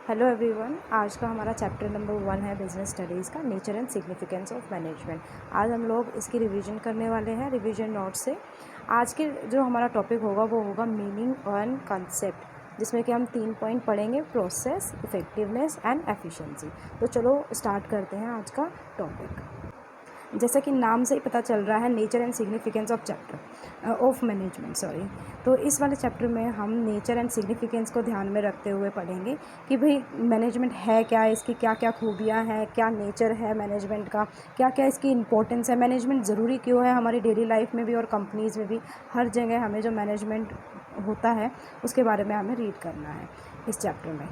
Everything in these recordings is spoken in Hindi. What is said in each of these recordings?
हेलो एवरीवन, आज का हमारा चैप्टर नंबर 1 है बिजनेस स्टडीज़ का nature and significance of management. आज हम लोग इसकी रिवीजन करने वाले हैं रिवीजन नोट से। आज के जो हमारा टॉपिक होगा वो होगा मीनिंग एंड कंसेप्ट, जिसमें कि हम 3 पॉइंट पढ़ेंगे: प्रोसेस, इफेक्टिवनेस एंड एफिशिएंसी। तो चलो स्टार्ट करते हैं आज का टॉपिक। जैसा कि नाम से ही पता चल रहा है, nature and significance of chapter of management तो इस वाले चैप्टर में हम नेचर एंड सिग्निफिकेंस को ध्यान में रखते हुए पढ़ेंगे कि भाई मैनेजमेंट है क्या, इसकी क्या क्या खूबियाँ हैं, क्या नेचर है मैनेजमेंट का, क्या क्या इसकी इंपॉर्टेंस है, मैनेजमेंट ज़रूरी क्यों है हमारी डेली लाइफ में भी और कंपनीज़ में भी। हर जगह हमें जो मैनेजमेंट होता है उसके बारे में हमें रीड करना है इस चैप्टर में।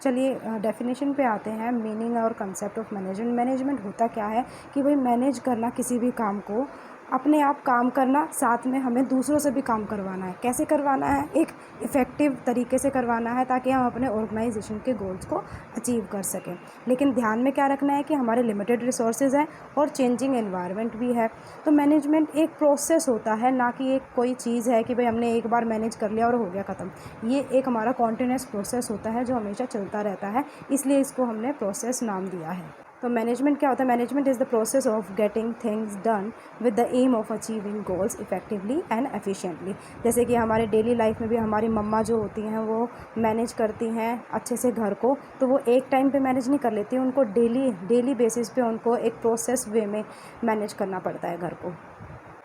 चलिए डेफिनेशन पे आते हैं। मीनिंग और कंसेप्ट ऑफ मैनेजमेंट। मैनेजमेंट होता क्या है कि भाई मैनेज करना किसी भी काम को, अपने आप काम करना, साथ में हमें दूसरों से भी काम करवाना है। कैसे करवाना है? एक इफ़ेक्टिव तरीके से करवाना है ताकि हम अपने ऑर्गेनाइजेशन के गोल्स को अचीव कर सकें। लेकिन ध्यान में क्या रखना है कि हमारे लिमिटेड रिसोर्सेज हैं और चेंजिंग एनवायरनमेंट भी है। तो मैनेजमेंट एक प्रोसेस होता है, ना कि एक कोई चीज़ है कि भाई हमने एक बार मैनेज कर लिया और हो गया ख़त्म। ये एक हमारा कॉन्टिन्यूस प्रोसेस होता है जो हमेशा चलता रहता है, इसलिए इसको हमने प्रोसेस नाम दिया है। तो मैनेजमेंट क्या होता है? Management is the process of getting things done with the aim of achieving goals effectively and efficiently. जैसे कि हमारे डेली लाइफ में भी हमारी मम्मा जो होती हैं वो मैनेज करती हैं अच्छे से घर को, तो वो एक टाइम पे मैनेज नहीं कर लेती, उनको डेली बेसिस पे उनको एक प्रोसेस वे में मैनेज करना पड़ता है घर को।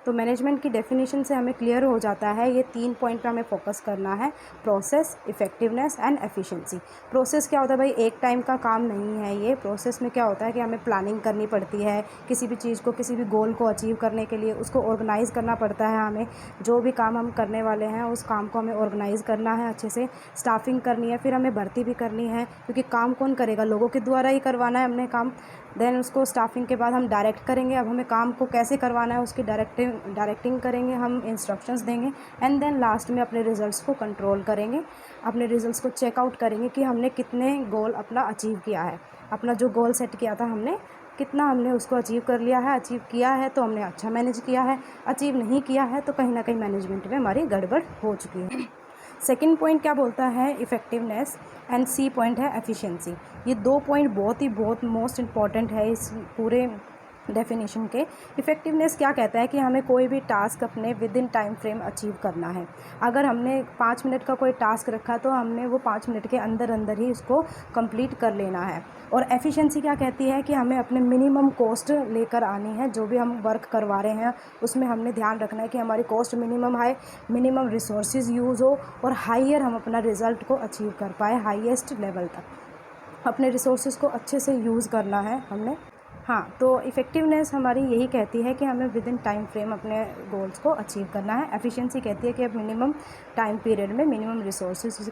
तो मैनेजमेंट की डेफिनेशन से हमें क्लियर हो जाता है, ये 3 पॉइंट पे हमें फोकस करना है: process, effectiveness and efficiency. Process क्या होता है भाई? एक टाइम का काम नहीं है ये। प्रोसेस में क्या होता है कि हमें प्लानिंग करनी पड़ती है किसी भी चीज़ को, किसी भी गोल को अचीव करने के लिए उसको ऑर्गेनाइज़ करना पड़ता है। हमें जो भी काम हम करने वाले हैं उस काम को हमें ऑर्गेनाइज़ करना है, अच्छे से स्टाफिंग करनी है, फिर हमें भर्ती भी करनी है, क्योंकि काम कौन करेगा? लोगों के द्वारा ही करवाना है हमने काम। देन उसको स्टाफिंग के बाद हम डायरेक्ट करेंगे। अब हमें काम को कैसे करवाना है उसकी डायरेक्टिंग करेंगे, हम इंस्ट्रक्शंस देंगे एंड देन लास्ट में अपने रिज़ल्ट्स को कंट्रोल करेंगे, अपने रिज़ल्ट्स को चेकआउट करेंगे कि हमने कितने गोल अपना अचीव किया है, अपना जो गोल सेट किया था हमने कितना हमने उसको अचीव कर लिया है। अचीव किया है तो हमने अच्छा मैनेज किया है, अचीव नहीं किया है तो कहीं ना कहीं मैनेजमेंट में हमारी गड़बड़ हो चुकी है। सेकंड पॉइंट क्या बोलता है? इफ़ेक्टिवनेस एंड सी पॉइंट है एफिशिएंसी। ये 2 पॉइंट बहुत मोस्ट इम्पॉर्टेंट है इस पूरे डेफिनेशन के। इफ़ेक्टिवनेस क्या कहता है कि हमें कोई भी टास्क अपने with in time frame achieve करना है। अगर हमने 5 मिनट का कोई टास्क रखा तो हमने वो 5 मिनट के अंदर अंदर ही उसको कंप्लीट कर लेना है। और एफिशिएंसी क्या कहती है कि हमें अपने मिनिमम कॉस्ट लेकर आनी है। जो भी हम वर्क करवा रहे हैं उसमें हमने ध्यान रखना है कि हमारी कॉस्ट मिनिमम है, मिनिमम रिसोर्सेज यूज़ हो और हाइयर हम अपना रिज़ल्ट को अचीव कर पाए, हाईएस्ट लेवल तक अपने रिसोर्सेज को अच्छे से यूज़ करना है हमने। हाँ, तो इफ़ेक्टिवनेस हमारी यही कहती है कि हमें विद इन टाइम फ्रेम अपने गोल्स को अचीव करना है। एफिशिएंसी कहती है कि अब मिनिमम टाइम पीरियड में मिनिमम रिसोर्सेज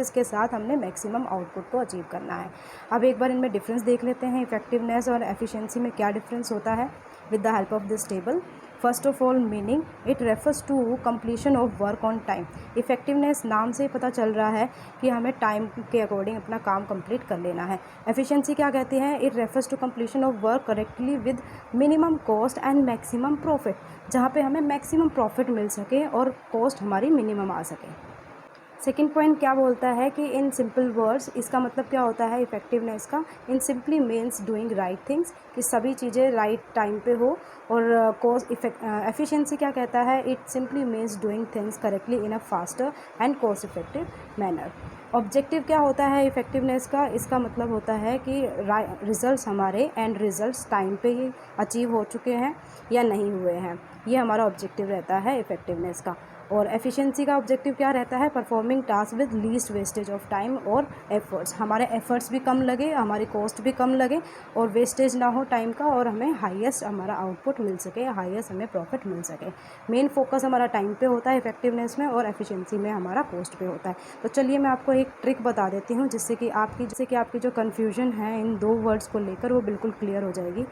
के साथ हमने मैक्सिमम आउटपुट को अचीव करना है। अब एक बार इनमें डिफरेंस देख लेते हैं, इफेक्टिवनेस और एफिशिएंसी में क्या डिफरेंस होता है with the help of this table. First of all, meaning, it refers to completion of work on time. Effectiveness नाम से पता चल रहा है कि हमें टाइम के अकॉर्डिंग अपना काम कंप्लीट कर लेना है। एफिशिएंसी क्या कहती है? It refers to completion of work correctly with minimum cost and maximum profit, जहाँ पे हमें मैक्सिमम प्रॉफिट मिल सके और कॉस्ट हमारी मिनिमम आ सके। सेकेंड पॉइंट क्या बोलता है कि इन सिंपल वर्ड्स, इसका मतलब क्या होता है इफेक्टिवनेस का? इन simply means doing right things, कि सभी चीज़ें राइट टाइम पे हो। और कॉस्ट एफिशिएंसी क्या कहता है? It simply means doing things correctly in a faster and cost effective manner. Objective क्या होता है इफेक्टिवनेस का? इसका मतलब होता है कि रिजल्ट्स हमारे एंड रिजल्ट्स टाइम पे ही अचीव हो चुके हैं या नहीं हुए हैं, ये हमारा ऑब्जेक्टिव रहता है इफेक्टिवनेस का। और एफिशिएंसी का ऑब्जेक्टिव क्या रहता है? Performing task with least wastage of time और एफर्ट्स, हमारे एफर्ट्स भी कम लगे, हमारी कॉस्ट भी कम लगे और वेस्टेज ना हो टाइम का, और हमें हाईएस्ट हमारा आउटपुट मिल सके, हाईएस्ट हमें प्रॉफिट मिल सके। मेन फोकस हमारा टाइम पे होता है इफेक्टिवनेस में, और एफिशिएंसी में हमारा कॉस्ट पे होता है। तो चलिए मैं आपको एक ट्रिक बता देती हूँ जिससे कि आपकी जो कन्फ्यूजन है इन 2 वर्ड्स को लेकर वो बिल्कुल क्लियर हो जाएगी।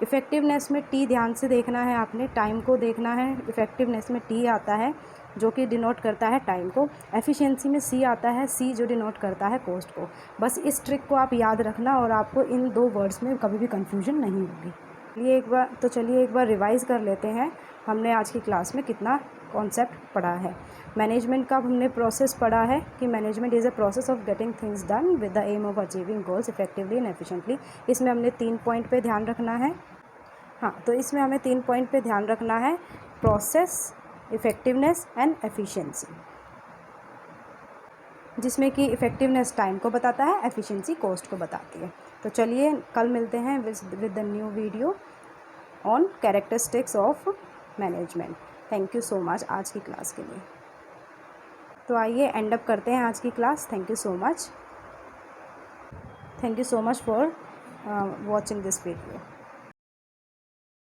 इफेक्टिवनेस में टी ध्यान से देखना है आपने, टाइम को देखना है। इफेक्टिवनेस में टी आता है जो कि डिनोट करता है टाइम को। एफिशिएंसी में सी आता है, सी जो डिनोट करता है कॉस्ट को। बस इस ट्रिक को आप याद रखना और आपको इन 2 वर्ड्स में कभी भी कन्फ्यूजन नहीं होगी। चलिए एक बार रिवाइज़ कर लेते हैं हमने आज की क्लास में कितना कॉन्सेप्ट पढ़ा है। मैनेजमेंट का हमने प्रोसेस पढ़ा है कि management is a process of getting things done with the aim of achieving goals effectively and efficiently. इसमें हमने 3 पॉइंट पे ध्यान रखना है। हाँ, तो इसमें हमें 3 पॉइंट पे ध्यान रखना है, प्रोसेस, इफ़ेक्टिवनेस एंड एफिशिएंसी, जिसमें कि इफ़ेक्टिवनेस टाइम को बताता है, एफिशिएंसी कॉस्ट को बताती है। तो चलिए कल मिलते हैं with the new video on characteristics of management. Thank you so much आज की क्लास के लिए। तो आइए एंड अप करते हैं आज की class. Thank you so much for watching this video.